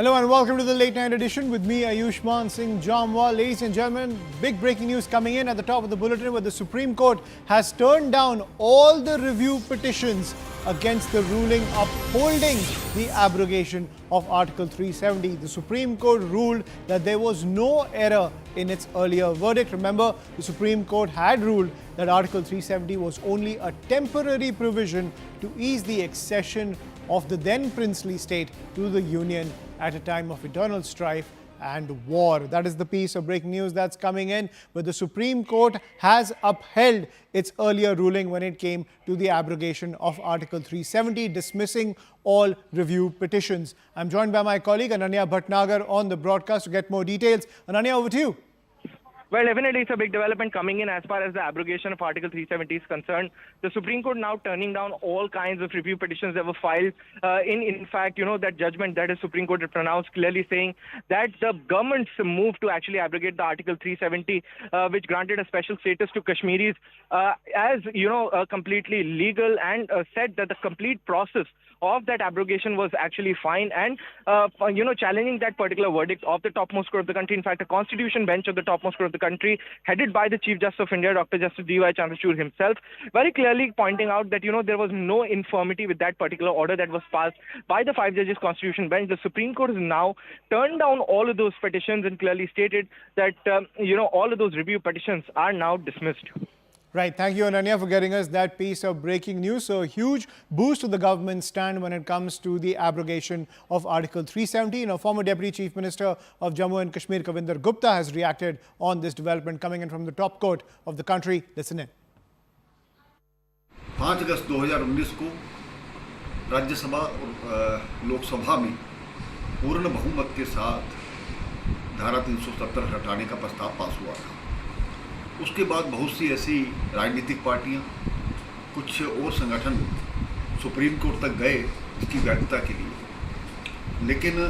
Hello and welcome to the late night edition with me, Ayushman Singh Jamwal. Ladies and gentlemen, big breaking news coming in at the top of the bulletin where the Supreme Court has turned down all the review petitions against the ruling upholding the abrogation of Article 370. The Supreme Court ruled that there was no error in its earlier verdict. Remember, the Supreme Court had ruled that Article 370 was only a temporary provision to ease the accession of the then princely state to the Union at a time of eternal strife and war. That is the piece of breaking news that's coming in, but the Supreme Court has upheld its earlier ruling when it came to the abrogation of Article 370, dismissing all review petitions. I'm joined by my colleague Ananya Bhatnagar on the broadcast to get more details. Ananya, over to you. Well, definitely it's a big development coming in as far as the abrogation of Article 370 is concerned. The Supreme Court now turning down all kinds of review petitions that were filed. In fact, that judgment that the Supreme Court had pronounced clearly saying that the government's move to actually abrogate the Article 370, which granted a special status to Kashmiris, as completely legal, and said that the complete process of that abrogation was actually fine, and challenging that particular verdict of the topmost court of the country. In fact, a constitution bench of the topmost court of the country, headed by the Chief Justice of India, Dr. Justice D.Y. Chandrachud himself, very clearly pointing out that there was no infirmity with that particular order that was passed by the 5 judges constitution bench. The Supreme Court has now turned down all of those petitions and clearly stated that all of those review petitions are now dismissed. Right. Thank you, Ananya, for getting us that piece of breaking news. So a huge boost to the government's stand when it comes to the abrogation of Article 370. Former Deputy Chief Minister of Jammu and Kashmir, Kavinder Gupta, has reacted on this development coming in from the top court of the country. Listen in. 5 अगस्त 2019 को राज्यसभा और लोकसभा में पूर्ण बहुमत के साथ धारा 370 हटाने का प्रस्ताव पास हुआ था। उसके बाद बहुत सी ऐसी राजनीतिक पार्टियां, कुछ और संगठन सुप्रीम कोर्ट तक गए इसकी वैधता के लिए, लेकिन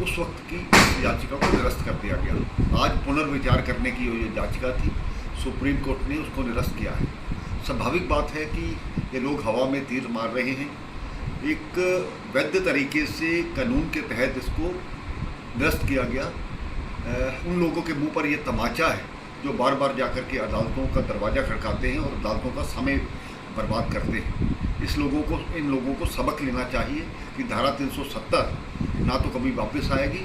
उस वक्त की याचिका को निरस्त कर दिया गया। आज पुनर्विचार करने की जो याचिका थी, सुप्रीम कोर्ट ने उसको निरस्त किया है। स्वाभाविक बात है कि ये लोग हवा में तीर मार रहे हैं। एक वैध तरीके से कानून के तहत इसको निरस्त किया गया। उन लोगों के मुंह पर ये तमाचा है जो बार बार जाकर के अदालतों का दरवाज़ा खड़काते हैं और अदालतों का समय बर्बाद करते हैं। इन लोगों को सबक लेना चाहिए कि धारा 370 ना तो कभी वापस आएगी।